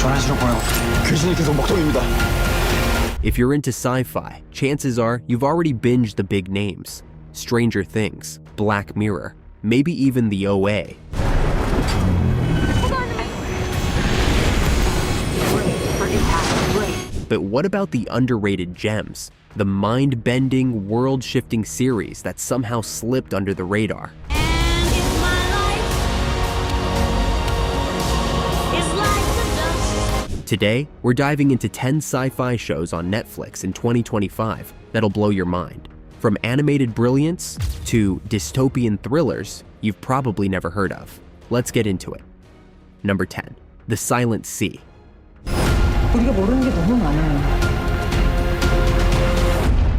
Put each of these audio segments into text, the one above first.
잘하시는구나. 귀신이 계속 먹통입니다. If you're into sci-fi, chances are you've already binged the big names. Stranger Things, Black Mirror, maybe even the OA. But what about the underrated gems? The mind-bending, world-shifting series that somehow slipped under the radar. Today, we're diving into 10 sci-fi shows on Netflix in 2025 that'll blow your mind. From animated brilliance to dystopian thrillers you've probably never heard of. Let's get into it. Number 10. The Silent Sea. 우리가 모르는 게 너무 많아요.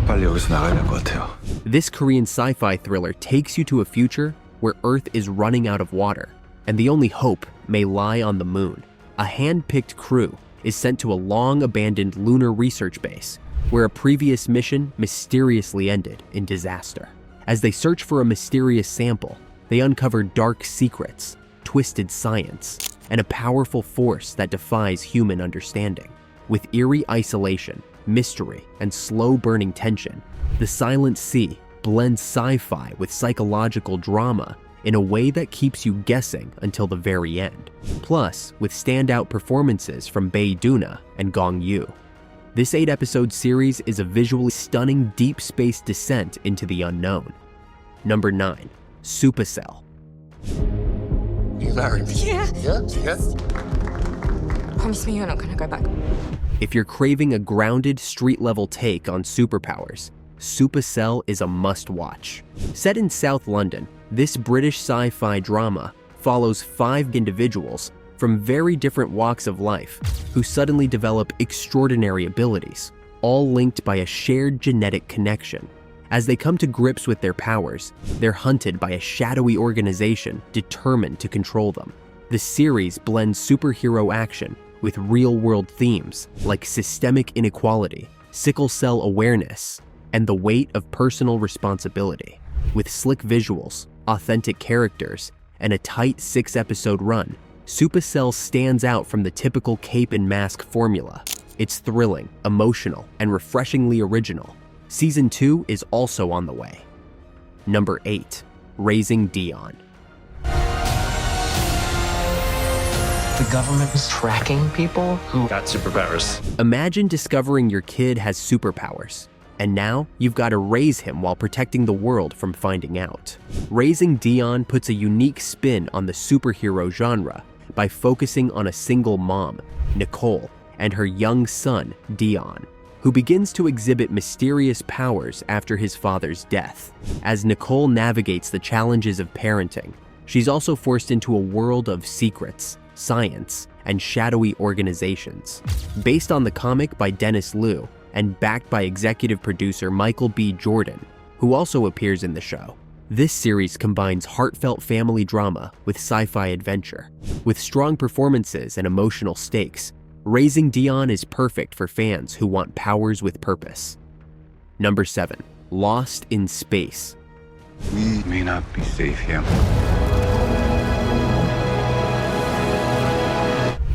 빨리 여기서 나가야 될 것 같아요. This Korean sci-fi thriller takes you to a future where Earth is running out of water, and the only hope may lie on the moon. A hand-picked crew is sent to a long-abandoned lunar research base where a previous mission mysteriously ended in disaster. As they search for a mysterious sample, they uncover dark secrets, twisted science, and a powerful force that defies human understanding. With eerie isolation, mystery, and slow-burning tension, The Silent Sea blends sci-fi with psychological drama in a way that keeps you guessing until the very end. Plus, with standout performances from Bae Doona and Gong Yoo. This 8-episode series is a visually stunning deep space descent into the unknown. Number 9. Supacell. You married me? Yeah. Yes? Promise me you're not gonna go back. If you're craving a grounded, street-level take on superpowers, Supacell is a must-watch. Set in South London, this British sci-fi drama follows 5 individuals from very different walks of life who suddenly develop extraordinary abilities, all linked by a shared genetic connection. As they come to grips with their powers, they're hunted by a shadowy organization determined to control them. The series blends superhero action with real-world themes like systemic inequality, sickle cell awareness, and the weight of personal responsibility. With slick visuals, authentic characters, and a tight 6-episode run, Supacell stands out from the typical cape and mask formula. It's thrilling, emotional, and refreshingly original. Season 2 is also on the way. Number 8. Raising Dion. The government is tracking people who Got superpowers. Imagine discovering your kid has superpowers, and now you've got to raise him while protecting the world from finding out. Raising Dion puts a unique spin on the superhero genre by focusing on a single mom, Nicole, and her young son, Dion, who begins to exhibit mysterious powers after his father's death. As Nicole navigates the challenges of parenting, she's also forced into a world of secrets, science, and shadowy organizations. Based on the comic by Dennis Liu and backed by executive producer Michael B. Jordan, who also appears in the show, this series combines heartfelt family drama with sci-fi adventure. With strong performances and emotional stakes, Raising Dion is perfect for fans who want powers with purpose. Number 7. Lost in Space. We may not be safe here.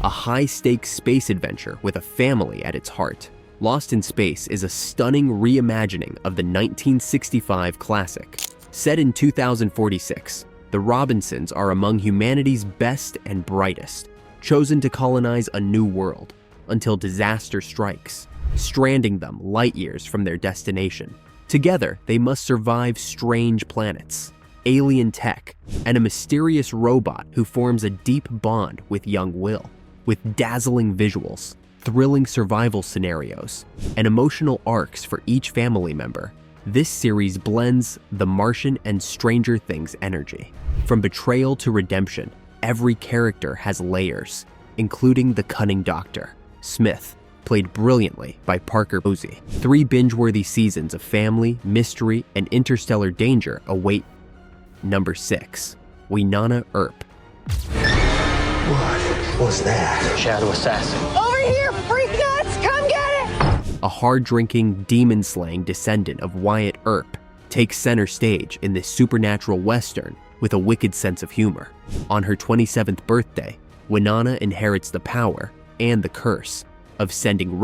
A high-stakes space adventure with a family at its heart. Lost in Space is a stunning reimagining of the 1965 classic. Set in 2046, the Robinsons are among humanity's best and brightest, chosen to colonize a new world until disaster strikes, stranding them light years from their destination. Together, they must survive strange planets, alien tech, and a mysterious robot who forms a deep bond with young Will. With dazzling visuals, thrilling survival scenarios, and emotional arcs for each family member, this series blends The Martian and Stranger Things energy. From betrayal to redemption, every character has layers, including the cunning doctor, Smith, played brilliantly by Parker Posey. 3 binge-worthy seasons of family, mystery, and interstellar danger await. Number 6. Wynonna Earp. What was that? Shadow assassin. Over here, freak nuts! Come get it! A hard-drinking, demon-slaying descendant of Wyatt Earp takes center stage in this supernatural western with a wicked sense of humor. On her 27th birthday, Wynonna inherits the power and the curse of sending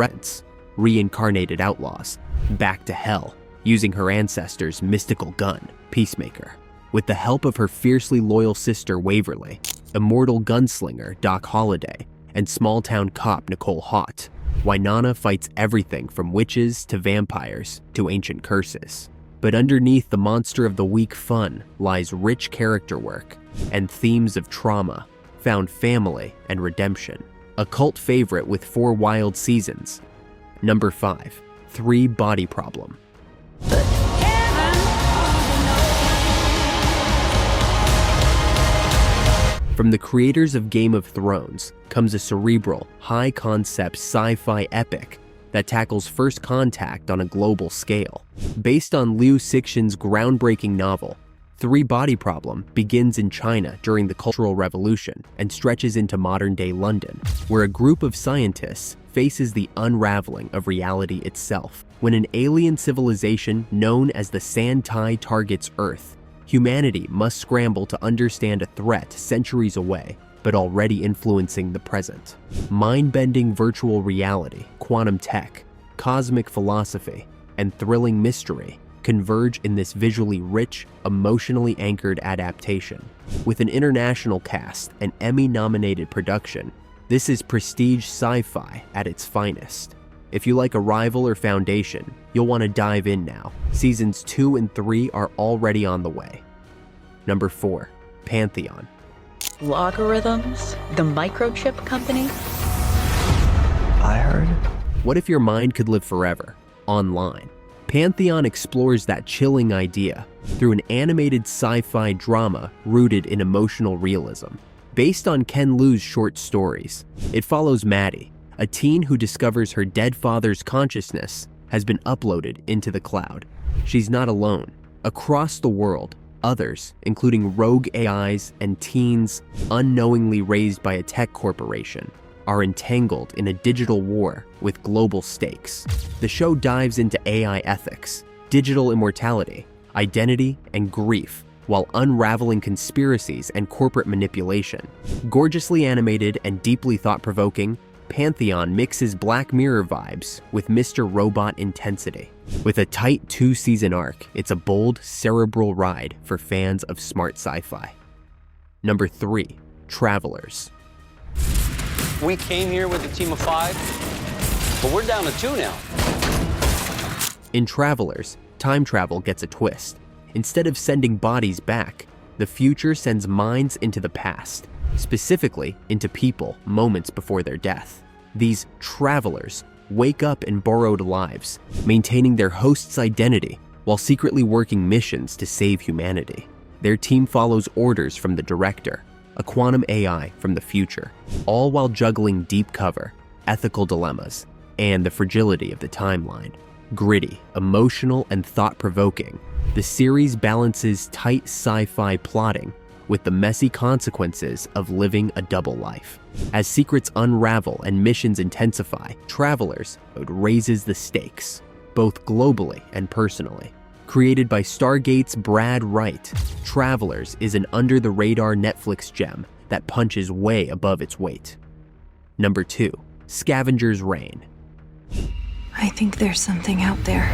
reincarnated outlaws, back to hell using her ancestors' mystical gun, Peacemaker. With the help of her fiercely loyal sister Waverly, immortal gunslinger Doc Holliday, and small-town cop Nicole Haught, Wynonna fights everything from witches to vampires to ancient curses. But underneath the monster of the week fun lies rich character work and themes of trauma, found family, and redemption. A cult favorite with 4 wild seasons. Number 5, 3 Body Problem. From the creators of Game of Thrones comes a cerebral, high-concept sci-fi epic that tackles first contact on a global scale. Based on Liu Cixin's groundbreaking novel, 3 Body Problem begins in China during the Cultural Revolution and stretches into modern-day London, where a group of scientists faces the unraveling of reality itself. When an alien civilization known as the Santai targets Earth, humanity must scramble to understand a threat centuries away, but already influencing the present. Mind-bending virtual reality, quantum tech, cosmic philosophy, and thrilling mystery converge in this visually rich, emotionally anchored adaptation. With an international cast and Emmy-nominated production, this is prestige sci-fi at its finest. If you like Arrival or Foundation, you'll want to dive in now. Seasons 2 and 3 are already on the way. Number 4, Pantheon. Logarithms? The microchip company? I heard. What if your mind could live forever, online? Pantheon explores that chilling idea through an animated sci-fi drama rooted in emotional realism. Based on Ken Liu's short stories, it follows Maddie, a teen who discovers her dead father's consciousness has been uploaded into the cloud. She's not alone. Across the world, others, including rogue AIs and teens unknowingly raised by a tech corporation, are entangled in a digital war with global stakes. The show dives into AI ethics, digital immortality, identity, and grief, while unraveling conspiracies and corporate manipulation. Gorgeously animated and deeply thought-provoking, Pantheon mixes Black Mirror vibes with Mr. Robot intensity. With a tight 2-season arc, it's a bold, cerebral ride for fans of smart sci-fi. Number 3, Travelers. We came here with a team of 5, but we're down to 2 now. In Travelers, time travel gets a twist. Instead of sending bodies back, the future sends minds into the past, specifically into people moments before their death. These travelers wake up in borrowed lives, maintaining their host's identity while secretly working missions to save humanity. Their team follows orders from the director, a quantum AI from the future, all while juggling deep cover, ethical dilemmas, and the fragility of the timeline. Gritty, emotional, and thought-provoking, the series balances tight sci-fi plotting with the messy consequences of living a double life. As secrets unravel and missions intensify, Travelers raises the stakes, both globally and personally. Created by Stargate's Brad Wright, Travelers is an under-the-radar Netflix gem that punches way above its weight. Number 2, Scavengers Reign. I think there's something out there.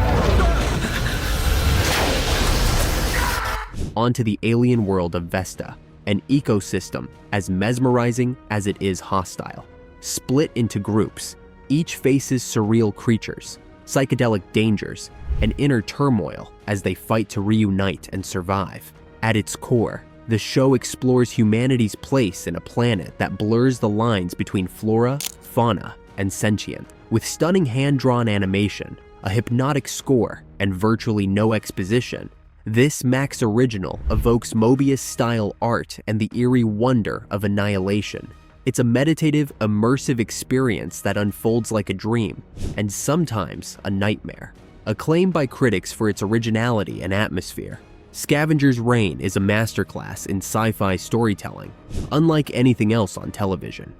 Onto the alien world of Vesta, an ecosystem as mesmerizing as it is hostile. Split into groups, each faces surreal creatures, psychedelic dangers, and inner turmoil as they fight to reunite and survive. At its core, the show explores humanity's place in a planet that blurs the lines between flora, fauna, and sentience. With stunning hand-drawn animation, a hypnotic score, and virtually no exposition, this Max original evokes Mobius-style art and the eerie wonder of annihilation. It's a meditative, immersive experience that unfolds like a dream, and sometimes a nightmare. Acclaimed by critics for its originality and atmosphere, Scavengers Reign is a masterclass in sci-fi storytelling, unlike anything else on television.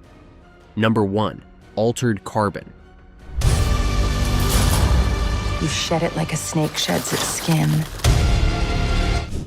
Number 1, Altered Carbon. You shed it like a snake sheds its skin.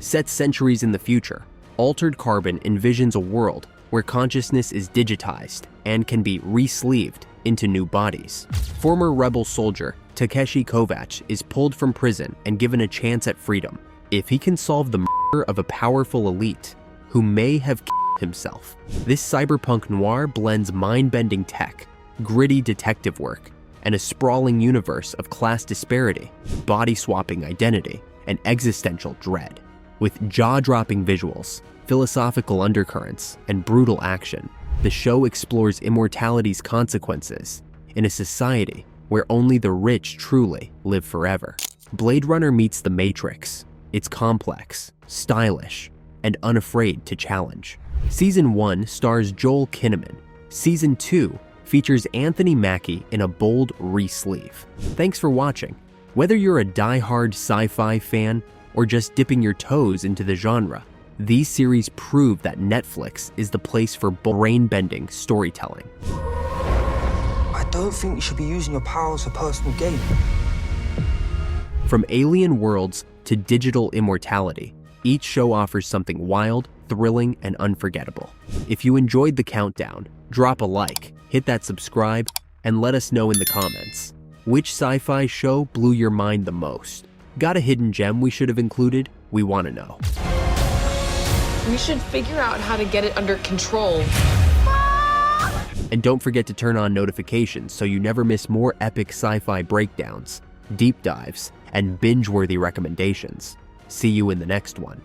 Set centuries in the future, Altered Carbon envisions a world where consciousness is digitized and can be re-sleeved into new bodies. Former rebel soldier Takeshi Kovacs is pulled from prison and given a chance at freedom if he can solve the murder of a powerful elite who may have killed himself. This cyberpunk noir blends mind-bending tech, gritty detective work, and a sprawling universe of class disparity, body-swapping identity, and existential dread. With jaw-dropping visuals, philosophical undercurrents, and brutal action, the show explores immortality's consequences in a society where only the rich truly live forever. Blade Runner meets The Matrix. It's complex, stylish, and unafraid to challenge. Season 1 stars Joel Kinnaman. Season 2 features Anthony Mackie in a bold re-sleeve. Thanks for watching. Whether you're a die-hard sci-fi fan or just dipping your toes into the genre, these series prove that Netflix is the place for brain-bending storytelling. I don't think you should be using your powers for personal gain. From alien worlds to digital immortality, each show offers something wild, thrilling, and unforgettable. If you enjoyed the countdown, drop a like, hit that subscribe, and let us know in the comments. Which sci-fi show blew your mind the most? Got a hidden gem we should have included? We want to know. We should figure out how to get it under control. And don't forget to turn on notifications so you never miss more epic sci-fi breakdowns, deep dives, and binge-worthy recommendations. See you in the next one.